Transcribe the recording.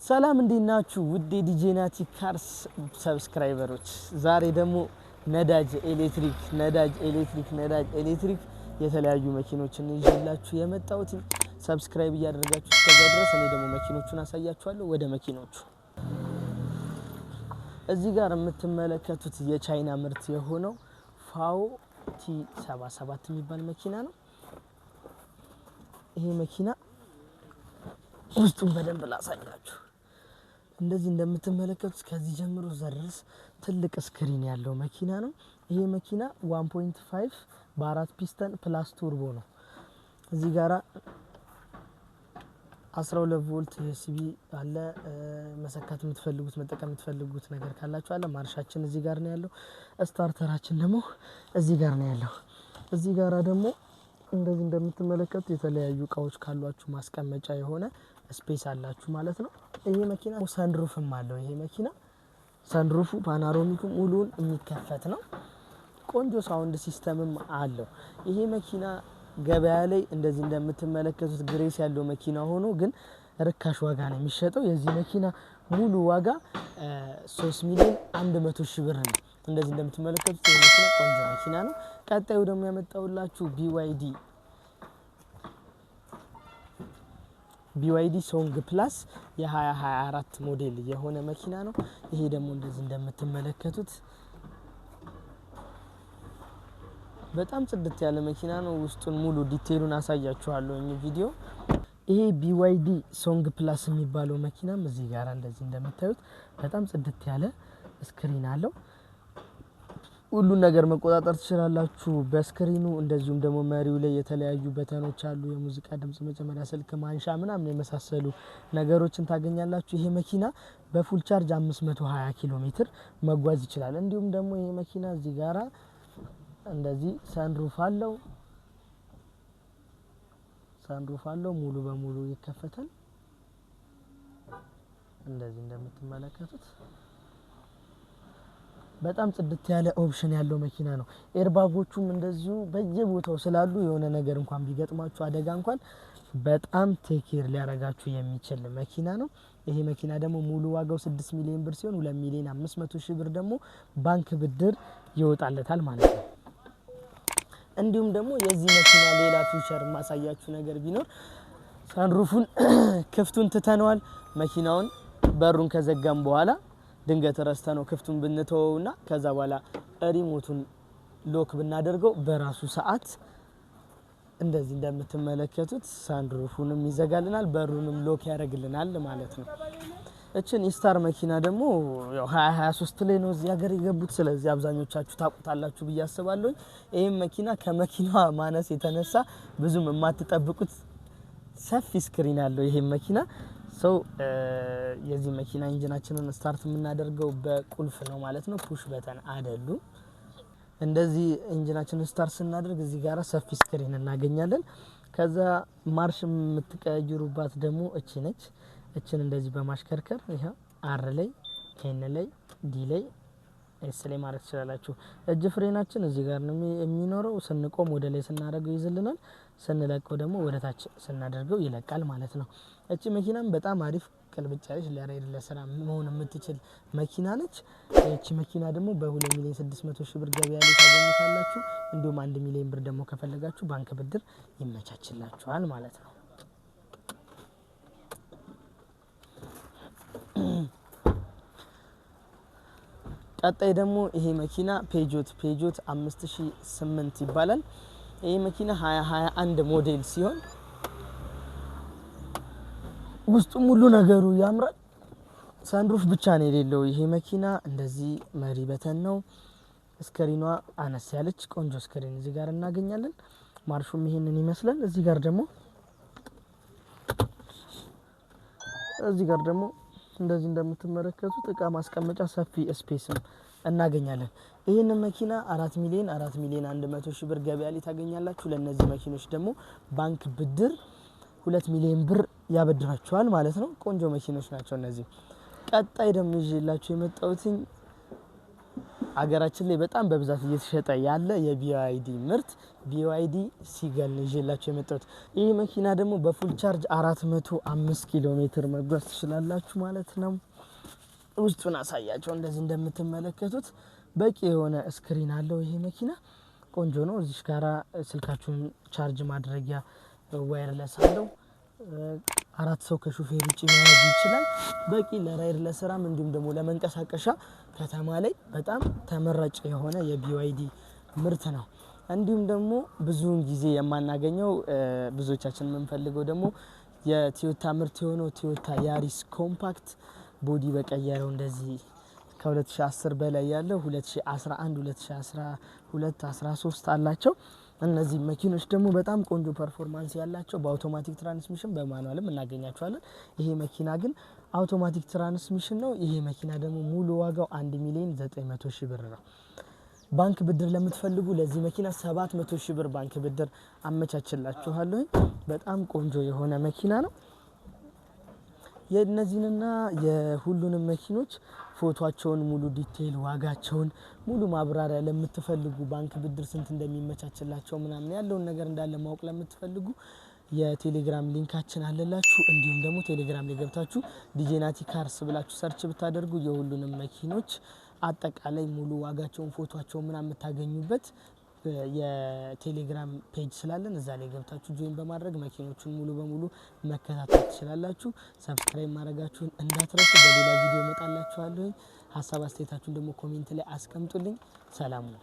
ሰላም እንዲናችሁ ውድ ዲጄናቲ ካርስ ሰብስክራይበሮች ዛሬ ደግሞ ነዳጅ ኤሌክትሪክ የተለያዩ መኪኖችን ይዤላችሁ የመጣሁት ሰብስክራይብ እያደረጋችሁ እስከዛ ድረስ እኔ ደግሞ መኪኖቹን አሳያችኋለሁ። ወደ መኪኖቹ እዚህ ጋር የምትመለከቱት የቻይና ምርት የሆነው ፋኦ ቲ77 የሚባል መኪና ነው። ይሄ መኪና ውስጡን በደንብ ላሳያችሁ። እንደዚህ እንደምትመለከቱት ከዚህ ጀምሮ ድረስ ትልቅ ስክሪን ያለው መኪና ነው። ይሄ መኪና 1.5 በ4 ፒስተን ፕላስ ቱርቦ ነው። እዚህ ጋራ 12 ቮልት ዩኤስቢ አለ። መሰካት የምትፈልጉት መጠቀም የምትፈልጉት ነገር ካላችሁ አለ። ማርሻችን እዚህ ጋር ነው ያለው። ስታርተራችን ደግሞ እዚህ ጋር ነው ያለው። እዚህ ጋራ ደግሞ እንደዚህ እንደምትመለከቱት የተለያዩ እቃዎች ካሏችሁ ማስቀመጫ የሆነ ስፔስ አላችሁ ማለት ነው። ይሄ መኪና ሰንሩፍም አለው። ይሄ መኪና ሰንሩፉ ፓኖራሚኩ ሙሉን የሚከፈት ነው። ቆንጆ ሳውንድ ሲስተምም አለው። ይሄ መኪና ገበያ ላይ እንደዚህ እንደምትመለከቱት ግሬስ ያለው መኪና ሆኖ ግን ርካሽ ዋጋ ነው የሚሸጠው። የዚህ መኪና ሙሉ ዋጋ 3,100,000 ብር ነው። እንደዚህ እንደምትመለከቱት ይሄ መኪና ቆንጆ መኪና ነው። ቀጣዩ ደግሞ ያመጣውላችሁ BYD ሶንግ ፕላስ የ2024 ሞዴል የሆነ መኪና ነው። ይሄ ደግሞ እንደዚህ እንደምትመለከቱት በጣም ጽድት ያለ መኪና ነው። ውስጡን ሙሉ ዲቴይሉን አሳያችኋለሁ እዚህ ቪዲዮ። ይሄ BYD ሶንግ ፕላስ የሚባለው መኪናም እዚህ ጋር እንደዚህ እንደምታዩት በጣም ጽድት ያለ ስክሪን አለው። ሁሉን ነገር መቆጣጠር ትችላላችሁ በስክሪኑ። እንደዚሁም ደግሞ መሪው ላይ የተለያዩ በተኖች አሉ። የሙዚቃ ድምጽ መጨመሪያ፣ ስልክ ማንሻ ምናምን የመሳሰሉ ነገሮችን ታገኛላችሁ። ይሄ መኪና በፉል ቻርጅ 520 ኪሎ ሜትር መጓዝ ይችላል። እንዲሁም ደግሞ ይሄ መኪና እዚህ ጋራ እንደዚህ ሰንሩፍ አለው። ሙሉ በሙሉ ይከፈታል። እንደዚህ እንደምትመለከቱት በጣም ጽድት ያለ ኦፕሽን ያለው መኪና ነው። ኤርባጎቹም እንደዚሁ በየቦታው ስላሉ የሆነ ነገር እንኳን ቢገጥማችሁ አደጋ እንኳን በጣም ቴክ ኬር ሊያረጋችሁ የሚችል መኪና ነው። ይሄ መኪና ደግሞ ሙሉ ዋጋው 6 ሚሊዮን ብር ሲሆን 2,500,000 ብር ደግሞ ባንክ ብድር ይወጣለታል ማለት ነው። እንዲሁም ደግሞ የዚህ መኪና ሌላ ፊቸር ማሳያችሁ ነገር ቢኖር ሰንሩፉን ክፍቱን ትተነዋል። መኪናውን በሩን ከዘጋም በኋላ ድንገት ረስተነው ክፍቱን ብንተውና ከዛ በኋላ ሪሞቱን ሎክ ብናደርገው በራሱ ሰዓት እንደዚህ እንደምትመለከቱት ሰንሩፉንም ይዘጋልናል፣ በሩንም ሎክ ያደርግልናል ማለት ነው። እቺን ኢስታር መኪና ደግሞ ያው 2023 ላይ ነው እዚህ ሀገር የገቡት። ስለዚህ አብዛኞቻችሁ ታውቁታላችሁ ብዬ አስባለሁ። ይሄም መኪና ከመኪናዋ ማነስ የተነሳ ብዙም የማትጠብቁት ሰፊ ስክሪን ያለው ይሄም መኪና የዚህ መኪና ኢንጂናችንን ስታርት የምናደርገው በቁልፍ ነው ማለት ነው። ፑሽ በተን አይደሉም። እንደዚህ ኢንጂናችንን ስታርት ስናደርግ እዚህ ጋራ ሰፊ ስክሪን እናገኛለን። ከዛ ማርሽ የምትቀያይሩባት ደግሞ እቺ ነች። እቺን እንደዚህ በማሽከርከር ይሄ አር ላይ፣ ኤን ላይ፣ ዲ ላይ፣ ኤስ ላይ ማለት ትችላላችሁ። እጅ ፍሬናችን እዚህ ጋር ነው የሚኖረው። ስንቆም ወደ ላይ ስናደርገው ይዝልናል፣ ስንለቀው ደግሞ ወደ ታች ስናደርገው ይለቃል ማለት ነው። እቺ መኪናም በጣም አሪፍ ቅልብጭ ያለች ለራይድ ለስራ መሆን የምትችል መኪና ነች። እቺ መኪና ደግሞ በ2,600,000 ብር ገበያ ላይ ታገኙታላችሁ። እንዲሁም 1 ሚሊዮን ብር ደግሞ ከፈለጋችሁ ባንክ ብድር ይመቻችላችኋል ማለት ነው። ቀጣይ ደግሞ ይሄ መኪና ፔጆት 5008 ይባላል። ይሄ መኪና 2021 ሞዴል ሲሆን ውስጡ ሙሉ ነገሩ ያምራል። ሰንሩፍ ብቻ ነው የሌለው። ይሄ መኪና እንደዚህ መሪ በተን ነው። ስክሪኗ አነስ ያለች ቆንጆ ስክሪን እዚህ ጋር እናገኛለን። ማርሹም ይሄንን ይመስላል። እዚህ ጋር ደግሞ እንደዚህ እንደምትመለከቱት እቃ ማስቀመጫ ሰፊ ስፔስም እናገኛለን። ይሄን መኪና 4,100,000 ብር ገበያ ላይ ታገኛላችሁ። ለነዚህ መኪኖች ደግሞ ባንክ ብድር 2 ሚሊዮን ብር ያበድራችኋል ማለት ነው። ቆንጆ መኪኖች ናቸው እነዚህ። ቀጣይ ደግሞ ይዤላችሁ የመጣሁት አገራችን ላይ በጣም በብዛት እየተሸጠ ያለ የቢዋይዲ ምርት BYD ሲገል ነው ይዤላችሁ የመጣሁት። ይህ መኪና ደግሞ በፉል ቻርጅ 405 ኪሎ ሜትር መጓዝ ትችላላችሁ ማለት ነው። ውስጡን አሳያቸው። እንደዚህ እንደምትመለከቱት በቂ የሆነ ስክሪን አለው። ይሄ መኪና ቆንጆ ነው። እዚህ ጋራ ስልካችሁን ቻርጅ ማድረጊያ ዋየርለስ አለው። 4 ሰው ከሹፌር ውጪ መያዝ ይችላል። በቂ ለራይድ ለስራም እንዲሁም ደግሞ ለመንቀሳቀሻ ከተማ ላይ በጣም ተመራጭ የሆነ የBYD ምርት ነው። እንዲሁም ደግሞ ብዙውን ጊዜ የማናገኘው ብዙዎቻችን የምንፈልገው ደግሞ የቶዮታ ምርት የሆነው ቶዮታ ያሪስ ኮምፓክት ቦዲ በቀየረው እንደዚህ ከ2010 በላይ ያለው 2011 2012 13 አላቸው። እነዚህ መኪኖች ደግሞ በጣም ቆንጆ ፐርፎርማንስ ያላቸው በአውቶማቲክ ትራንስሚሽን በማኑዋልም እናገኛቸዋለን። ይሄ መኪና ግን አውቶማቲክ ትራንስሚሽን ነው። ይሄ መኪና ደግሞ ሙሉ ዋጋው 1,900,000 ብር ነው። ባንክ ብድር ለምትፈልጉ ለዚህ መኪና 700,000 ብር ባንክ ብድር አመቻችላችኋለሁ። በጣም ቆንጆ የሆነ መኪና ነው። የነዚህንና የሁሉንም መኪኖች ፎቶአቸውን ሙሉ ዲቴይል ዋጋቸውን ሙሉ ማብራሪያ ለምትፈልጉ ባንክ ብድር ስንት እንደሚመቻችላቸው ምናምን ያለውን ነገር እንዳለ ማወቅ ለምትፈልጉ የቴሌግራም ሊንካችን አለላችሁ። እንዲሁም ደግሞ ቴሌግራም ላይ ገብታችሁ ዲጄናቲ ካርስ ብላችሁ ሰርች ብታደርጉ የሁሉንም መኪኖች አጠቃላይ ሙሉ ዋጋቸውን ፎቶአቸውን ምናምን የምታገኙበት የቴሌግራም ፔጅ ስላለን እዛ ላይ ገብታችሁ ጆይን በማድረግ መኪኖቹን ሙሉ በሙሉ መከታተል ትችላላችሁ። ሰብስክራይብ ማድረጋችሁን እንዳትረሱ። በሌላ ቪዲዮ እመጣላችኋለሁ። ሀሳብ አስተያየታችሁን ደግሞ ኮሜንት ላይ አስቀምጡልኝ። ሰላም ነው።